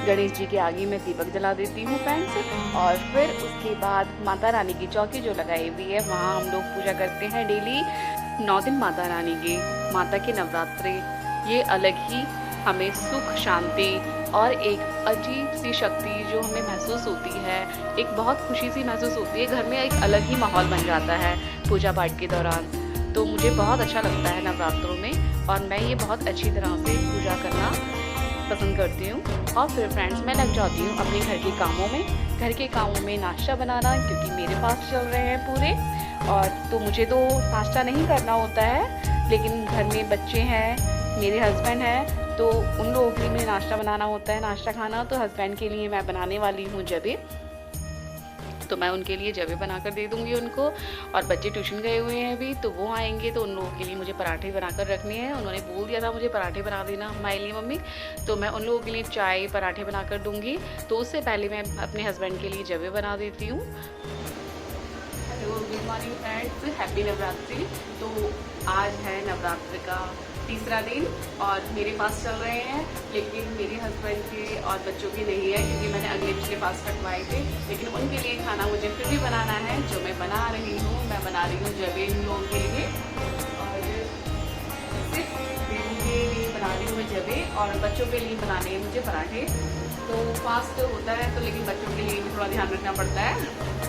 गणेश जी के आगे मैं दीपक जला देती हूँ फ्रेंड्स। और फिर उसके बाद माता रानी की चौकी जो लगाई हुई है वहाँ हम लोग पूजा करते हैं डेली 9 दिन माता रानी के। माता के नवरात्रे ये अलग ही हमें सुख शांति और एक अजीब सी शक्ति जो हमें महसूस होती है, एक बहुत खुशी सी महसूस होती है, घर में एक अलग ही माहौल बन जाता है पूजा पाठ के दौरान। तो मुझे बहुत अच्छा लगता है नवरात्रों में और मैं ये बहुत अच्छी तरह से पूजा करना पसंद करती हूँ। और फिर फ्रेंड्स मैं लग जाती हूँ अपने घर के कामों में, घर के कामों में नाश्ता बनाना, क्योंकि मेरे पास चल रहे हैं पूरे। और तो मुझे तो नाश्ता नहीं करना होता है, लेकिन घर में बच्चे हैं, मेरे हस्बैंड हैं, तो उन लोगों के लिए मुझे नाश्ता बनाना होता है। नाश्ता खाना तो हस्बैंड के लिए मैं बनाने वाली हूँ जबे, तो मैं उनके लिए जबे बनाकर दे दूँगी उनको। और बच्चे ट्यूशन गए हुए हैं अभी, तो वो आएंगे तो उन लोगों के लिए मुझे पराठे बनाकर रखने हैं। उन्होंने बोल दिया था मुझे पराठे बना देना हमारे लिए मम्मी, तो मैं उन लोगों के लिए चाय पराठे बनाकर दूँगी। तो उससे पहले मैं अपने हस्बैंड के लिए जबे बना देती हूँ। Hello good morning friends, happy Navratri. तो आज है नवरात्र का तीसरा दिन और मेरे पास चल रहे हैं, लेकिन मेरे हस्बैंड के और बच्चों के नहीं है, क्योंकि मैंने अगले पिछले फास्ट रखवाए थे। लेकिन उनके लिए खाना मुझे फिर भी बनाना है, जो मैं बना रही हूँ। मैं बना रही हूँ जबे इन लोगों के लिए, और सिर्फ उनके लिए बना रही हूँ मैं जबे, और बच्चों के लिए बनाने हैं मुझे पराठे। तो फास्ट होता है तो, लेकिन बच्चों के लिए भी थोड़ा ध्यान रखना पड़ता है।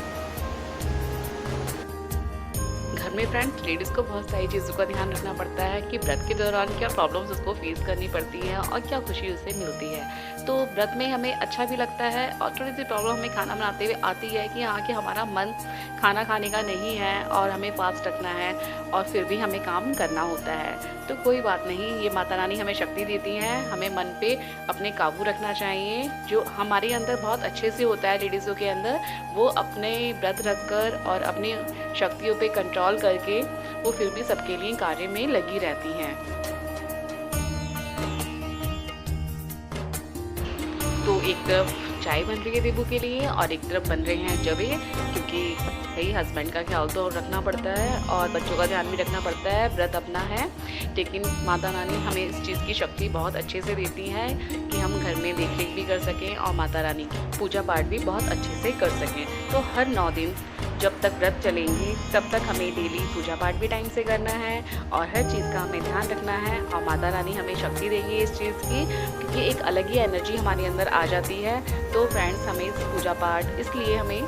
घर में फ्रेंड्स लेडीज़ को बहुत सारी चीज़ों का ध्यान रखना पड़ता है कि व्रत के दौरान क्या प्रॉब्लम्स उसको फेस करनी पड़ती हैं और क्या खुशी उसे मिलती है। तो व्रत में हमें अच्छा भी लगता है, और थोड़ी सी प्रॉब्लम हमें खाना बनाते हुए आती है कि हाँ कि हमारा मन खाना खाने का नहीं है और हमें फास्ट रखना है, और फिर भी हमें काम करना होता है। तो कोई बात नहीं, ये माता रानी हमें शक्ति देती हैं, हमें मन पे अपने काबू रखना चाहिए। जो हमारे अंदर बहुत अच्छे से होता है लेडीज़ों के अंदर, वो अपने व्रत रखकर और अपनी शक्तियों पे कंट्रोल करके वो फिर भी सबके लिए कार्य में लगी रहती हैं। तो एक तरफ चाय बन रही है देबू के लिए और एक तरफ बन रहे हैं जबे, क्योंकि भाई हस्बैंड का ख्याल तो रखना पड़ता है और बच्चों का ध्यान भी रखना पड़ता है। व्रत अपना है, लेकिन माता रानी हमें इस चीज़ की शक्ति बहुत अच्छे से देती है कि हम घर में देख रेख भी कर सकें और माता रानी की पूजा पाठ भी बहुत अच्छे से कर सकें। तो हर 9 दिन जब तक व्रत चलेंगे तब तक हमें डेली पूजा पाठ भी टाइम से करना है, और हर चीज़ का हमें ध्यान रखना है। और माता रानी हमें शक्ति देगी इस चीज़ की, क्योंकि एक अलग ही एनर्जी हमारे अंदर आ जाती है। तो फ्रेंड्स हमें पूजा पाठ, इसलिए हमें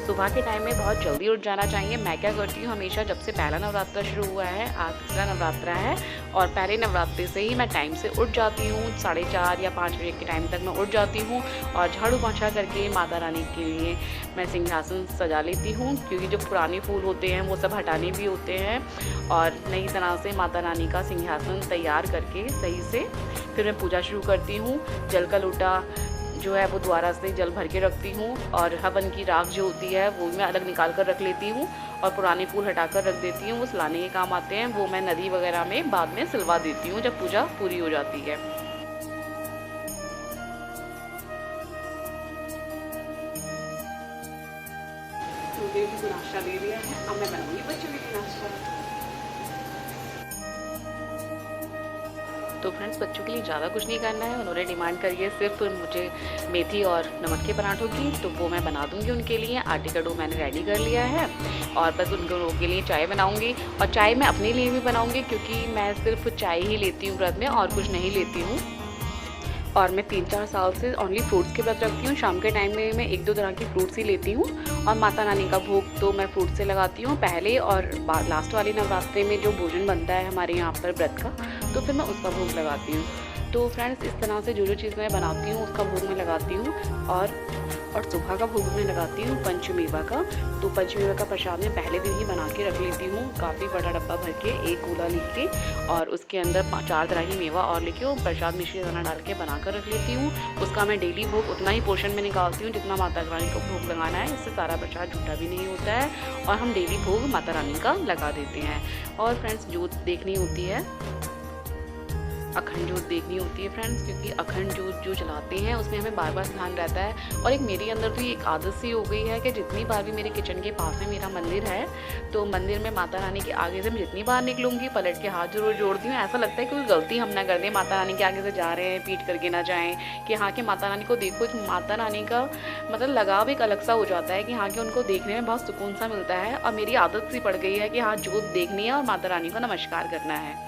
सुबह के टाइम में बहुत जल्दी उठ जाना चाहिए। मैं क्या करती हूँ हमेशा, जब से पहला नवरात्रा शुरू हुआ है, आज तीसरा नवरात्रा है, और पहले नवरात्रे से ही मैं टाइम से उठ जाती हूँ। 4:30 या 5 बजे के टाइम तक मैं उठ जाती हूँ और झाड़ू पोंछा करके माता रानी के लिए मैं सिंहासन सजा लेती हूँ, क्योंकि जो पुराने फूल होते हैं वो सब हटाने भी होते हैं, और नई तरह से माता रानी का सिंहासन तैयार करके सही से फिर मैं पूजा शुरू करती हूँ। जल का लोटा जो है वो दोबारा से जल भर के रखती हूँ, और हवन की राख जो होती है वो मैं अलग निकाल कर रख लेती हूँ, और पुराने फूल हटाकर रख देती हूँ। वो सिलाने के काम आते हैं, वो मैं नदी वगैरह में बाद में सिलवा देती हूँ जब पूजा पूरी हो जाती है। तो देवी को नाश्ता दे दिया है, अब मैं बनाऊंगी बच्चों के लिए नाश्ता। तो फ्रेंड्स बच्चों के लिए ज़्यादा कुछ नहीं करना है, उन्होंने डिमांड करी है सिर्फ मुझे मेथी और नमक के पराठों की, तो वो मैं बना दूंगी उनके लिए। आटे का डो मैंने रेडी कर लिया है, और बस उन लोगों के लिए चाय बनाऊंगी, और चाय मैं अपने लिए भी बनाऊंगी, क्योंकि मैं सिर्फ चाय ही लेती हूँ व्रत में और कुछ नहीं लेती हूँ। और मैं 3-4 साल से ओनली फ्रूट्स के व्रत रखती हूँ। शाम के टाइम में मैं 1-2 तरह की फ्रूट्स ही लेती हूँ, और माता रानी का भोग तो मैं फ्रूट से लगाती हूँ पहले, और लास्ट वाले नवरात्रे में जो भोजन बनता है हमारे यहाँ पर व्रत का, तो फिर मैं उसका भोग लगाती हूँ। तो फ्रेंड्स इस तरह से जो चीज़ मैं बनाती हूँ उसका भोग मैं लगाती हूँ, और सुबह का भोग मैं लगाती हूँ पंचमेवा का। तो पंचमेवा का प्रसाद मैं पहले दिन ही बना के रख लेती हूँ, काफ़ी बड़ा डब्बा भर के, एक कूला लिख के, और उसके अंदर 4 तरह की मेवा और लिखे प्रसाद मिश्री दाना डाल के बना कर रख लेती हूँ। उसका मैं डेली भोग उतना ही पोर्शन में निकालती हूँ जितना माता रानी को भोग लगाना है, इससे सारा प्रसाद झूठा भी नहीं होता है, और हम डेली भोग माता रानी का लगा देते हैं। और फ्रेंड्स जोत देखनी होती है, अखंड जोत देखनी होती है फ्रेंड्स, क्योंकि अखंड जोत जो जलाते हैं उसमें हमें बार बार ध्यान रहता है। और एक मेरे अंदर तो ये एक आदत सी हो गई है कि जितनी बार भी मेरे किचन के पास में मेरा मंदिर है, तो मंदिर में माता रानी के आगे से मैं जितनी बार निकलूंगी पलट के हाथ जरूर जोड़ती हूँ। ऐसा लगता है कि कोई गलती हम ना कर दें, माता रानी के आगे से जा रहे हैं पीट करके ना जाएं, कि हाँ कि माता रानी को देखो। माता रानी का मतलब लगाव एक अलग सा हो जाता है कि हाँ कि उनको देखने में बहुत सुकून सा मिलता है। और मेरी आदत सी पड़ गई है कि हाँ जोत देखनी है और माता रानी को नमस्कार करना है।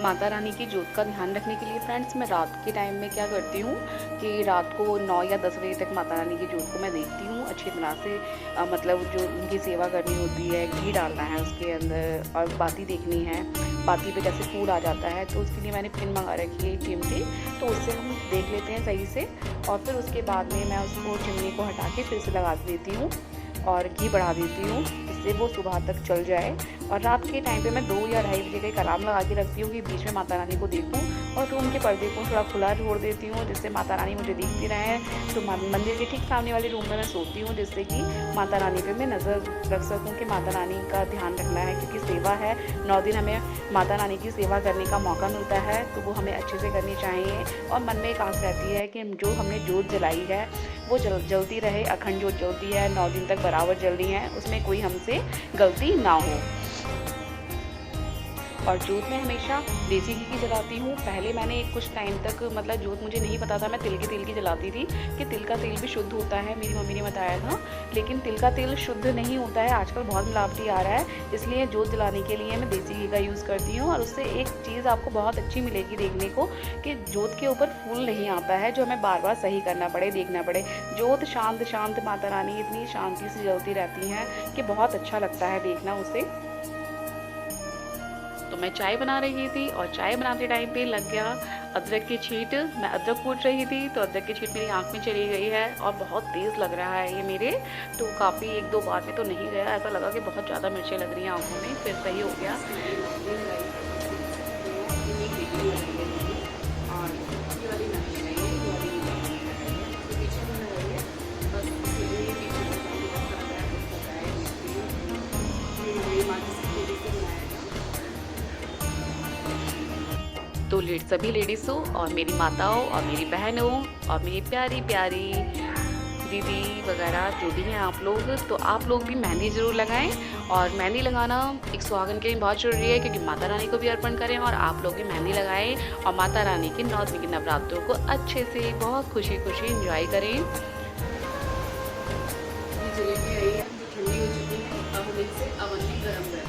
माता रानी की जोत का ध्यान रखने के लिए फ्रेंड्स मैं रात के टाइम में क्या करती हूँ कि रात को 9 या 10 बजे तक माता रानी की जोत को मैं देखती हूँ अच्छी तरह से। मतलब जो उनकी सेवा करनी होती है, घी डालना है उसके अंदर और बाती देखनी है। बाती पे जैसे फूल आ जाता है तो उसके लिए मैंने पिन मंगा रखी है चिमटी, तो उससे हम देख लेते हैं सही से। और फिर उसके बाद में मैं उसको चिमनी को हटा के फिर से लगा देती हूँ और घी बढ़ा देती हूँ जिससे वो सुबह तक चल जाए। और रात के टाइम पे मैं 2 या 2:30 बजे का एक अलार्म लगा के रखती हूँ कि बीच में माता रानी को देखूँ, और रूम के पर्दे को थोड़ा खुला छोड़ देती हूँ जिससे माता रानी मुझे देखती रहें। तो मंदिर के ठीक सामने वाले रूम में मैं सोती हूँ जिससे कि माता रानी पे मैं नज़र रख सकूँ कि माता रानी का ध्यान रखना है, क्योंकि सेवा है। 9 दिन हमें माता रानी की सेवा करने का मौका मिलता है, तो वो हमें अच्छे से करनी चाहिए। और मन में एक आस रहती है कि जो हमने जोत जलाई है वो जलती रहे। अखंड जोत जलती है 9 दिन तक बराबर जलनी है, उसमें कोई हमसे गलती ना हो। और जोत में हमेशा देसी घी की जलाती हूँ। पहले मैंने कुछ टाइम तक मतलब जोत मुझे नहीं पता था, मैं तिल के तेल की जलाती थी कि तिल का तेल भी शुद्ध होता है, मेरी मम्मी ने बताया था। लेकिन तिल का तेल शुद्ध नहीं होता है, आजकल बहुत मिलावटी आ रहा है। इसलिए जोत जलाने के लिए मैं देसी घी का यूज़ करती हूँ। और उससे एक चीज़ आपको बहुत अच्छी मिलेगी देखने को कि जोत के ऊपर फूल नहीं आता है जो हमें बार बार सही करना पड़े, देखना पड़े। जोत शांत शांत माता रानी इतनी शांति से जलती रहती हैं कि बहुत अच्छा लगता है देखना उसे। तो मैं चाय बना रही थी और चाय बनाते टाइम पे लग गया अदरक की छींट। मैं अदरक कूट रही थी तो अदरक की छींट मेरी आंख में चली गई है और बहुत तेज़ लग रहा है ये मेरे। तो काफ़ी 1-2 बार में तो नहीं गया, ऐसा लगा कि बहुत ज़्यादा मिर्चें लग रही हैं आंखों में, फिर सही हो गया। तो सभी लेडीज़ों और मेरी माताओं और मेरी बहनों और मेरी प्यारी प्यारी दीदी वगैरह जो भी हैं आप लोग, तो आप लोग भी मेहंदी ज़रूर लगाएं। और मेहंदी लगाना एक सुहागन के लिए बहुत ज़रूरी है, क्योंकि माता रानी को भी अर्पण करें और आप लोग भी मेहंदी लगाएं और माता रानी के 9 दिन के नवरात्रों को अच्छे से बहुत खुशी खुशी इंजॉय करें। जलेबी आई है जो ठंडी हो चुकी है, अब हम इसे अवन में गर्म करें।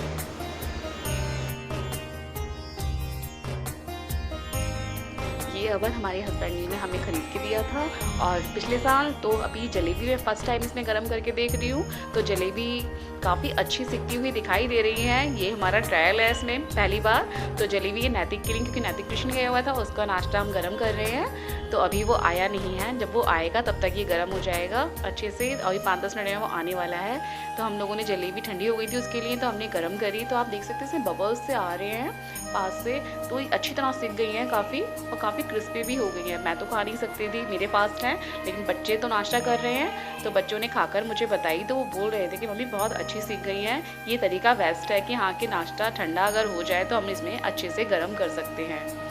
ये अवन हमारे हस्बैंड जी ने हमें ख़रीद के दिया था और पिछले साल। तो अभी जलेबी मैं फ़र्स्ट टाइम इसमें गर्म करके देख रही हूँ, तो जलेबी काफ़ी अच्छी सिकती हुई दिखाई दे रही है। ये हमारा ट्रायल है इसमें पहली बार। तो जलेबी ये नैतिक के लिए, क्योंकि नैतिक ट्यूशन गया हुआ था, उसका नाश्ता हम गर्म कर रहे हैं। तो अभी वो आया नहीं है, जब वो आएगा तब तक ये गर्म हो जाएगा अच्छे से। अभी 5-10 मिनट में वो आने वाला है। तो हम लोगों ने जलेबी ठंडी हो गई थी उसके लिए, तो हमने गर्म करी। तो आप देख सकते हैं इसमें बबल्स से आ रहे हैं पास से, तो अच्छी तरह सिक गई हैं काफ़ी, और काफ़ी क्रिस्पी भी हो गई हैं। मैं तो खा नहीं सकती थी, मेरे पास है, लेकिन बच्चे तो नाश्ता कर रहे हैं। तो बच्चों ने खाकर मुझे बताई, तो वो बोल रहे थे कि मम्मी बहुत अच्छी सीख गई हैं। ये तरीका बेस्ट है कि हाँ कि नाश्ता ठंडा अगर हो जाए तो हम इसमें अच्छे से गर्म कर सकते हैं।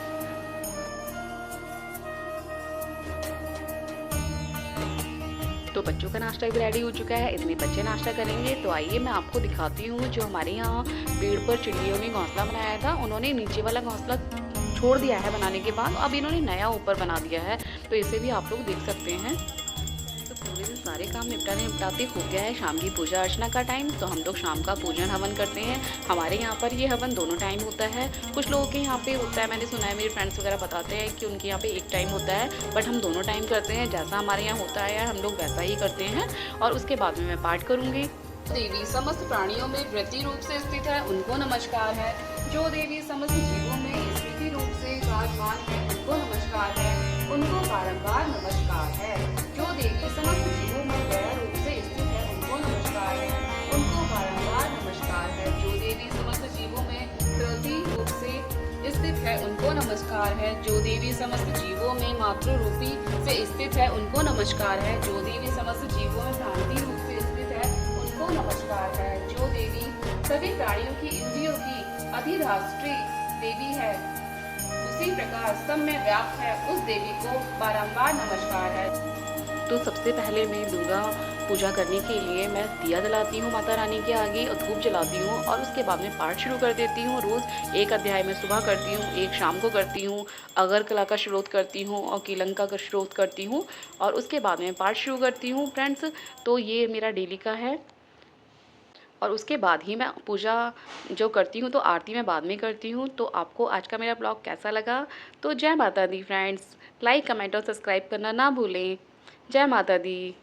तो बच्चों का नाश्ता भी रेडी हो चुका है, इतने बच्चे नाश्ता करेंगे। तो आइए मैं आपको दिखाती हूँ जो हमारे यहाँ पेड़ पर चिड़ियों ने घोंसला बनाया था। उन्होंने नीचे वाला घोंसला छोड़ दिया है बनाने के बाद, अब इन्होंने नया ऊपर बना दिया है, तो इसे भी आप लोग देख सकते हैं। तो पूरे दिन सारे काम निपटाते हो गया है शाम की पूजा अर्चना का टाइम। तो हम लोग शाम का पूजन हवन करते हैं। हमारे यहाँ पर ये हवन दोनों टाइम होता है, कुछ लोगों के यहाँ पे होता है, मैंने सुना है, मेरे फ्रेंड्स वगैरह बताते हैं कि उनके यहाँ पे एक टाइम होता है, बट हम दोनों टाइम करते हैं। जैसा हमारे यहाँ होता है हम लोग वैसा ही करते हैं। और उसके बाद में मैं पाठ करूँगी। देवी समस्त प्राणियों में वृत्ति रूप से स्थित है, उनको नमस्कार है। जो देवी समस्त जीवों में स्थिति रूप से विराजमान है, उनको नमस्कार है, उनको बारंबार नमस्कार है। जो देवी समस्त जीवों में दया रूप से स्थित है, उनको नमस्कार है, उनको बारंबार नमस्कार है। जो देवी समस्त जीवों में कृति रूप से स्थित है, उनको नमस्कार है। जो देवी समस्त जीवों में मातृ रूपी से स्थित है, उनको नमस्कार है। जो देवी समस्त जीवों में भ्रांति रूप से स्थित है, उनको नमस्कार है। जो देवी सभी प्राणियों की इंद्रियों की अधिराष्ट्री देवी है, उसी प्रकार सब में व्याप्त है उस देवी को बारंबार नमस्कार है। तो सबसे पहले मैं दुर्गा पूजा करने के लिए मैं दिया जलाती हूँ माता रानी के आगे और धूप जलाती हूँ और उसके बाद में पाठ शुरू कर देती हूँ। रोज़ एक अध्याय मैं सुबह करती हूँ, एक शाम को करती हूँ, अगरकला का स्रोत करती हूँ और कीलंका का स्रोत करती हूँ और उसके बाद में पाठ शुरू करती हूँ फ्रेंड्स। तो ये मेरा डेली का है और उसके बाद ही मैं पूजा जो करती हूँ तो आरती मैं बाद में करती हूँ। तो आपको आज का मेरा ब्लॉग कैसा लगा? तो जय माता दी फ्रेंड्स, लाइक कमेंट और सब्सक्राइब करना ना भूलें। जय माता दी।